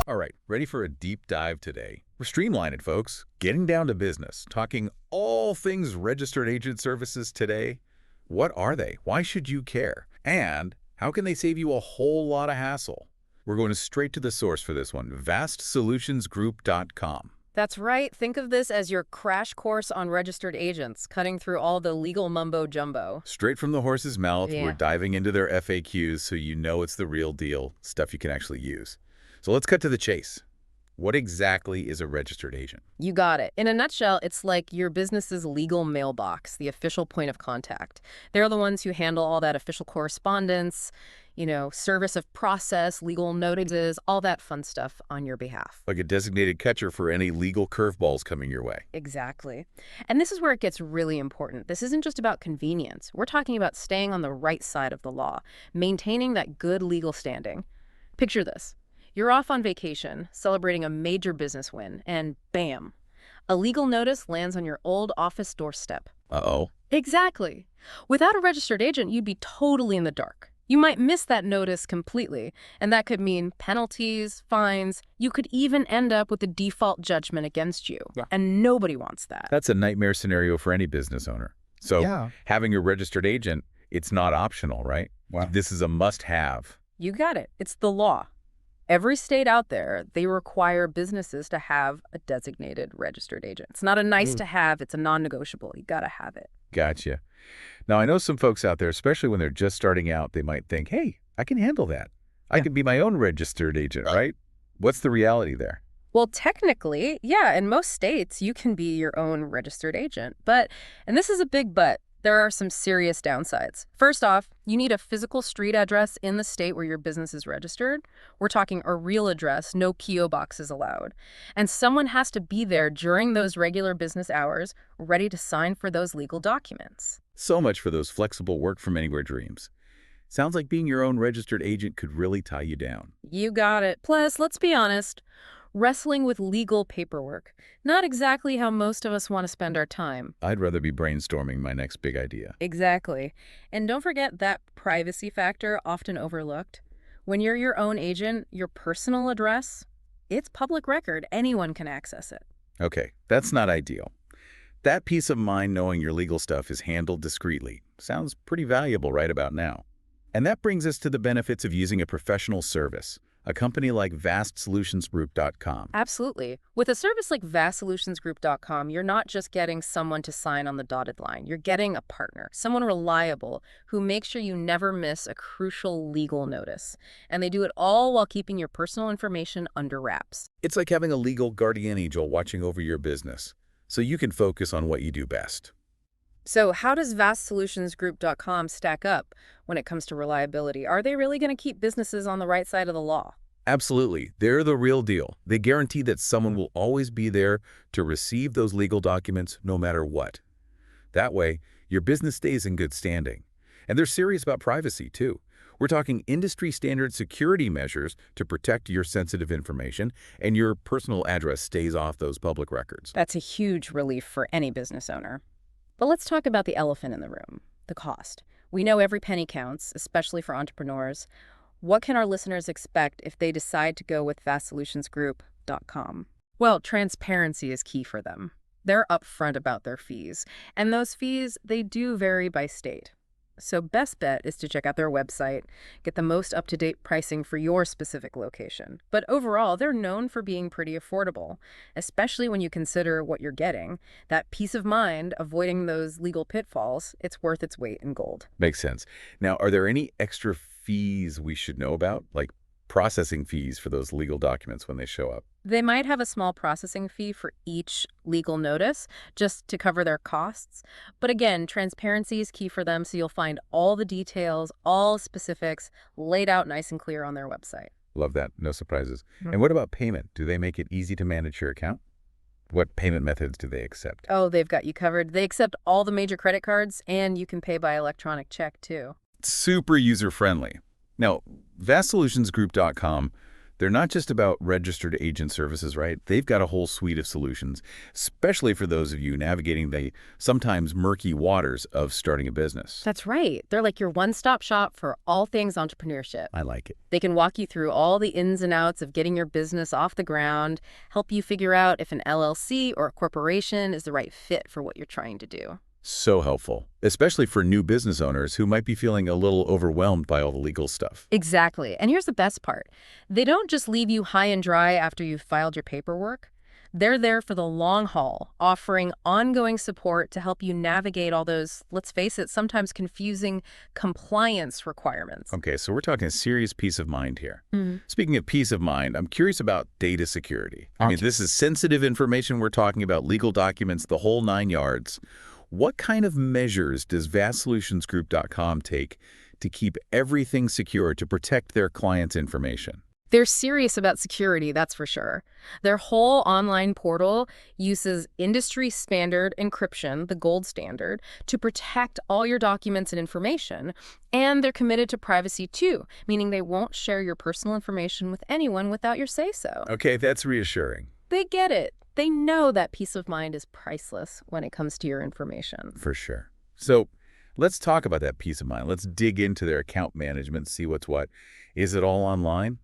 All right, ready for a deep dive today? We're streamlining, folks, getting down to business, talking all things registered agent services today. What are they? Why should you care? And how can they save you a whole lot of hassle? We're going straight to the source for this one, VastSolutionsGroup.com. That's right. Think of this as your crash course on registered agents, cutting through all the legal mumbo-jumbo. Straight from the horse's mouth, Yeah. we're diving into their FAQs so you know it's the real deal, stuff you can actually use. So let's cut to the chase. What exactly is a registered agent? You got it. In a nutshell, it's like your business's legal mailbox, the official point of contact. They're the ones who handle all that official correspondence, service of process, legal notices, all that fun stuff on your behalf. Like a designated catcher for any legal curveballs coming your way. Exactly. And this is where it gets really important. This isn't just about convenience. We're talking about staying on the right side of the law, maintaining that good legal standing. Picture this. You're off on vacation, celebrating a major business win, and bam, a legal notice lands on your old office doorstep. Uh-oh. Exactly. Without a registered agent, you'd be totally in the dark. You might miss that notice completely, and that could mean penalties, fines. You could even end up with a default judgment against you, and nobody wants that. That's a nightmare scenario for any business owner. So having a registered agent, it's not optional, right? Wow. This is a must-have. You got it. It's the law. Every state out there, they require businesses to have a designated registered agent. It's not a nice to have, it's a non-negotiable. You got to have it. Gotcha. Now, I know some folks out there, especially when they're just starting out, they might think, hey, I can handle that. I can be my own registered agent, right? What's the reality there? Well, technically, yeah, in most states, you can be your own registered agent. But, and this is a big but, there are some serious downsides. First off, you need a physical street address in the state where your business is registered. We're talking a real address, no P.O. boxes allowed. And someone has to be there during those regular business hours, ready to sign for those legal documents. So much for those flexible work from anywhere dreams. Sounds like being your own registered agent could really tie you down. You got it. Plus, let's be honest, wrestling with legal paperwork, not exactly how most of us want to spend our time. I'd rather be brainstorming my next big idea. Exactly. And don't forget that privacy factor, often overlooked. When you're your own agent, your personal address, it's public record. Anyone can access it. Okay, that's not ideal. That peace of mind knowing your legal stuff is handled discreetly sounds pretty valuable right about now. And that brings us to the benefits of using a professional service, a company like VastSolutionsGroup.com. Absolutely. With a service like VastSolutionsGroup.com, you're not just getting someone to sign on the dotted line. You're getting a partner, someone reliable who makes sure you never miss a crucial legal notice. And they do it all while keeping your personal information under wraps. It's like having a legal guardian angel watching over your business, so you can focus on what you do best. So how does VastSolutionsGroup.com stack up when it comes to reliability? Are they really going to keep businesses on the right side of the law? Absolutely. They're the real deal. They guarantee that someone will always be there to receive those legal documents no matter what. That way, your business stays in good standing. And they're serious about privacy, too. We're talking industry-standard security measures to protect your sensitive information, and your personal address stays off those public records. That's a huge relief for any business owner. But let's talk about the elephant in the room, the cost. We know every penny counts, especially for entrepreneurs. What can our listeners expect if they decide to go with VastSolutionsGroup.com? Well, transparency is key for them. They're upfront about their fees, and those fees, they do vary by state. So best bet is to check out their website, get the most up-to-date pricing for your specific location. But overall, they're known for being pretty affordable, especially when you consider what you're getting. That peace of mind, avoiding those legal pitfalls, it's worth its weight in gold. Makes sense. Now, are there any extra fees we should know about, like processing fees for those legal documents when they show up? They might have a small processing fee for each legal notice just to cover their costs. But again, transparency is key for them, so you'll find all the details, all specifics laid out nice and clear on their website. Love that. No surprises. And what about payment? Do they make it easy to manage your account? What payment methods do they accept? Oh, they've got you covered. They accept all the major credit cards, and you can pay by electronic check, too. Super user-friendly. Now, VastSolutionsGroup.com They're not just about registered agent services, right? They've got a whole suite of solutions, especially for those of you navigating the sometimes murky waters of starting a business. That's right. They're like your one-stop shop for all things entrepreneurship. I like it. They can walk you through all the ins and outs of getting your business off the ground, help you figure out if an LLC or a corporation is the right fit for what you're trying to do. So helpful, especially for new business owners who might be feeling a little overwhelmed by all the legal stuff. Exactly. And here's the best part. They don't just leave you high and dry after you've filed your paperwork. They're there for the long haul, offering ongoing support to help you navigate all those, let's face it, sometimes confusing compliance requirements. Okay, so we're talking serious peace of mind here. Mhm. Speaking of peace of mind, I'm curious about data security. I mean, this is sensitive information. We're talking about legal documents, the whole 9 yards. What kind of measures does VastSolutionsGroup.com take to keep everything secure to protect their clients' information? They're serious about security, that's for sure. Their whole online portal uses industry standard encryption, the gold standard, to protect all your documents and information. And they're committed to privacy too, meaning they won't share your personal information with anyone without your say-so. Okay, that's reassuring. They get it. They know that peace of mind is priceless when it comes to your information. For sure. So let's talk about that peace of mind. Let's dig into their account management, see what's what. Is it all online?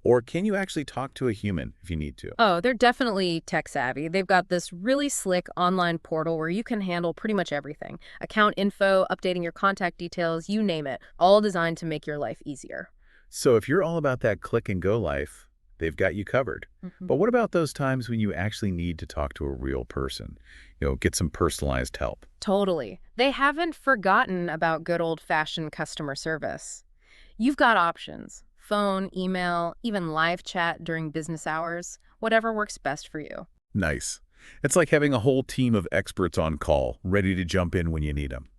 Or can you actually talk to a human if you need to? Oh, they're definitely tech savvy. They've got this really slick online portal where you can handle pretty much everything. Account info, updating your contact details, you name it, all designed to make your life easier. So if you're all about that click and go life, they've got you covered. But what about those times when you actually need to talk to a real person? Get some personalized help. Totally. They haven't forgotten about good old-fashioned customer service. You've got options. Phone, email, even live chat during business hours, whatever works best for you. Nice. It's like having a whole team of experts on call, ready to jump in when you need them.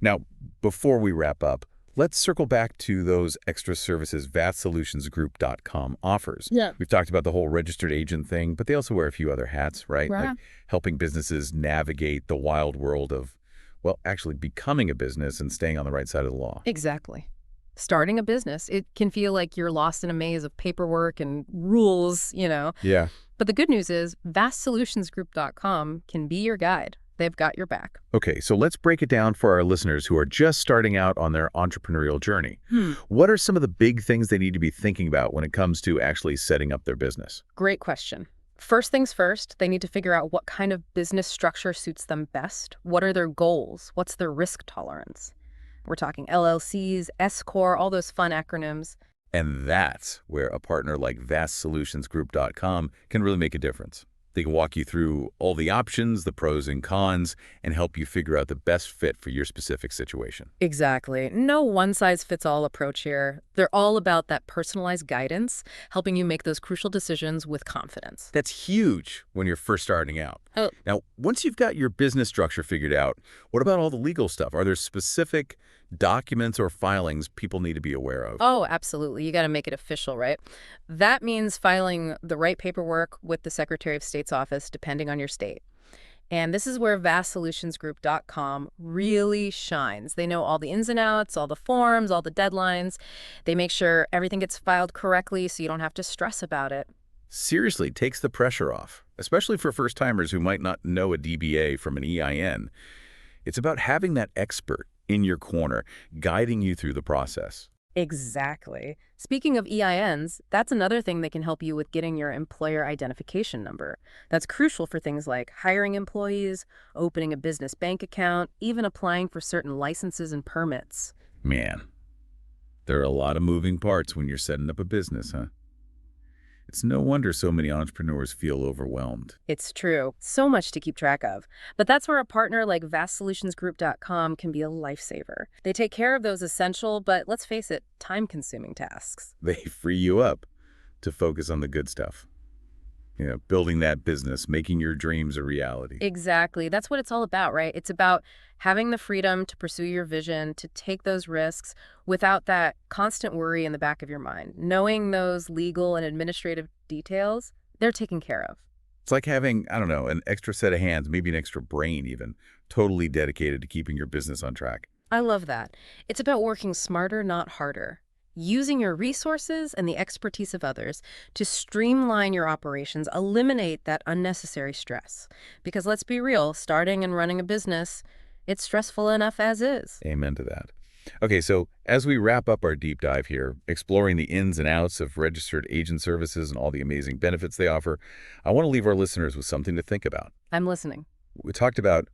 Now, before we wrap up, let's circle back to those extra services VastSolutionsGroup.com offers. Yeah. We've talked about the whole registered agent thing, but they also wear a few other hats, right? Right. Like helping businesses navigate the wild world of, well, actually becoming a business and staying on the right side of the law. Exactly. Starting a business, it can feel like you're lost in a maze of paperwork and rules, Yeah. But the good news is VastSolutionsGroup.com can be your guide. They've got your back. Okay, so let's break it down for our listeners who are just starting out on their entrepreneurial journey. What are some of the big things they need to be thinking about when it comes to actually setting up their business? Great question. First things first, they need to figure out what kind of business structure suits them best. What are their goals? What's their risk tolerance? We're talking LLCs, S-Corp, all those fun acronyms. And that's where a partner like VastSolutionsGroup.com can really make a difference. They can walk you through all the options, the pros and cons, and help you figure out the best fit for your specific situation. Exactly. No one-size-fits-all approach here. They're all about that personalized guidance, helping you make those crucial decisions with confidence. That's huge when you're first starting out. Oh. Now, once you've got your business structure figured out, what about all the legal stuff? Are there specific documents or filings people need to be aware of? Oh, absolutely. You got to make it official, right? That means filing the right paperwork with the Secretary of State's office, depending on your state. And this is where VastSolutionsGroup.com really shines. They know all the ins and outs, all the forms, all the deadlines. They make sure everything gets filed correctly so you don't have to stress about it. Seriously, takes the pressure off, especially for first-timers who might not know a DBA from an EIN. It's about having that expert in your corner, guiding you through the process. Exactly. Speaking of EINs, that's another thing that can help you with getting your employer identification number. That's crucial for things like hiring employees, opening a business bank account, even applying for certain licenses and permits. Man, there are a lot of moving parts when you're setting up a business, huh? It's no wonder so many entrepreneurs feel overwhelmed. It's true. So much to keep track of. But that's where a partner like VastSolutionsGroup.com can be a lifesaver. They take care of those essential, but let's face it, time-consuming tasks. They free you up to focus on the good stuff. Building that business, making your dreams a reality. Exactly. That's what it's all about, right? It's about having the freedom to pursue your vision, to take those risks without that constant worry in the back of your mind. Knowing those legal and administrative details, they're taken care of. It's like having, I don't know, an extra set of hands, maybe an extra brain even, totally dedicated to keeping your business on track. I love that. It's about working smarter, not harder. Using your resources and the expertise of others to streamline your operations, eliminate that unnecessary stress. Because let's be real, starting and running a business, it's stressful enough as is. Amen to that. Okay, so as we wrap up our deep dive here, exploring the ins and outs of registered agent services and all the amazing benefits they offer, I want to leave our listeners with something to think about. I'm listening. We talked about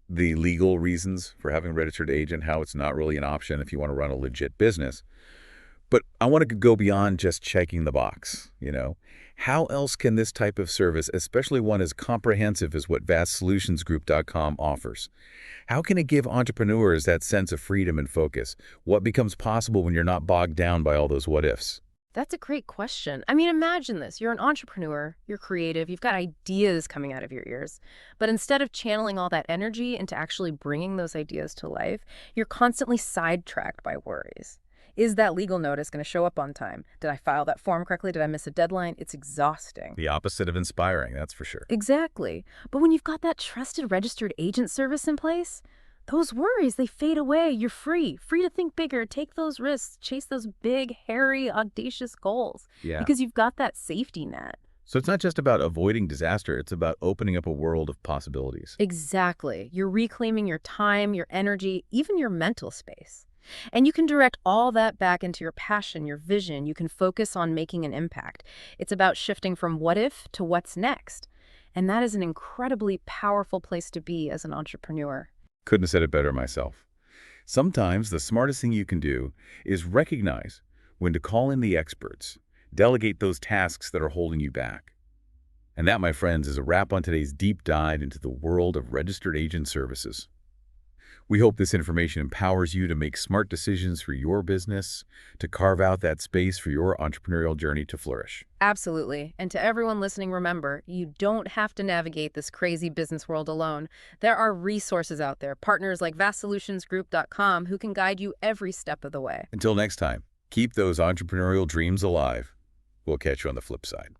the legal reasons for having a registered agent, how it's not really an option if you want to run a legit business. But I want to go beyond just checking the box. How else can this type of service, especially one as comprehensive as what VastSolutionsGroup.com offers, how can it give entrepreneurs that sense of freedom and focus? What becomes possible when you're not bogged down by all those what-ifs? That's a great question. I mean, imagine this. You're an entrepreneur, you're creative, you've got ideas coming out of your ears. But instead of channeling all that energy into actually bringing those ideas to life, you're constantly sidetracked by worries. Is that legal notice going to show up on time? Did I file that form correctly? Did I miss a deadline? It's exhausting. The opposite of inspiring, that's for sure. Exactly. But when you've got that trusted registered agent service in place, those worries, they fade away. You're free to think bigger, take those risks, chase those big, hairy, audacious goals. Yeah. Because you've got that safety net. So it's not just about avoiding disaster, it's about opening up a world of possibilities. Exactly. You're reclaiming your time, your energy, even your mental space. And you can direct all that back into your passion, your vision. You can focus on making an impact. It's about shifting from what if to what's next. And that is an incredibly powerful place to be as an entrepreneur. Couldn't have said it better myself. Sometimes the smartest thing you can do is recognize when to call in the experts, delegate those tasks that are holding you back. And that, my friends, is a wrap on today's deep dive into the world of registered agent services. We hope this information empowers you to make smart decisions for your business, to carve out that space for your entrepreneurial journey to flourish. Absolutely. And to everyone listening, remember, you don't have to navigate this crazy business world alone. There are resources out there, partners like VastSolutionsGroup.com who can guide you every step of the way. Until next time, keep those entrepreneurial dreams alive. We'll catch you on the flip side.